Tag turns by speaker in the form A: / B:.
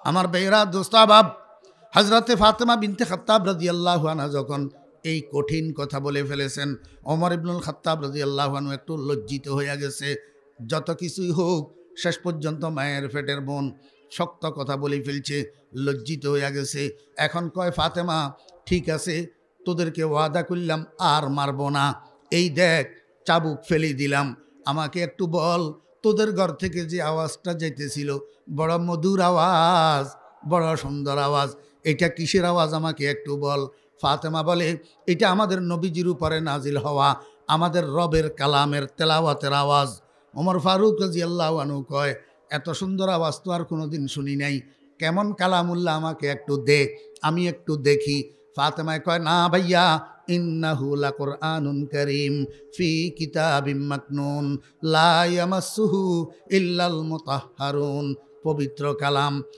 A: আমার বেহরা দোস্তাবাব, হযরতে ফাতেমা বিনতে খাত্তাব রাদিয়াল্লাহু আনহা যখন এই কঠিন কথা বলে ফেলেছেন, ওমর ইবনুল খাত্তাব রাদিয়াল্লাহু আনহু একটু লজ্জিত হয়ে গেছে। যত কিছুই হোক, শেষ পর্যন্ত মায়ের পেটের বোন শক্ত কথা বলে ফেলছে, লজ্জিত হয়ে গেছে। এখন কয়, ফাতেমা ঠিক আছে, তোদেরকে ওয়াদা করলাম আর মারব না, এই দেখ চাবুক ফেলে দিলাম, আমাকে একটু বল, তোদের ঘর থেকে যে আওয়াজটা যাইতেছিল, বড় মধুর আওয়াজ, বড় সুন্দর আওয়াজ, এটা কিসের আওয়াজ আমাকে একটু বল। ফাতেমা বলে, এটা আমাদের নবীজির উপরে নাজিল হওয়া আমাদের রবের কালামের তেলাওয়াতের আওয়াজ। ওমর ফারুক রাদিয়াল্লাহু আনহু কয়, এত সুন্দর আওয়াজ তো আর কোনোদিন শুনি নাই, কেমন কালামুল্লাহ আমাকে একটু দে, আমি একটু দেখি। ফাতেমায় কয়, না ভাইয়া, ইন্নাহু লাকুরআনুন কারীম ফি কিতাবিম মাকনুন লা ইয়ামাসসুহু ইল্লাল মুতাহহারুন, পবিত্র কালাম,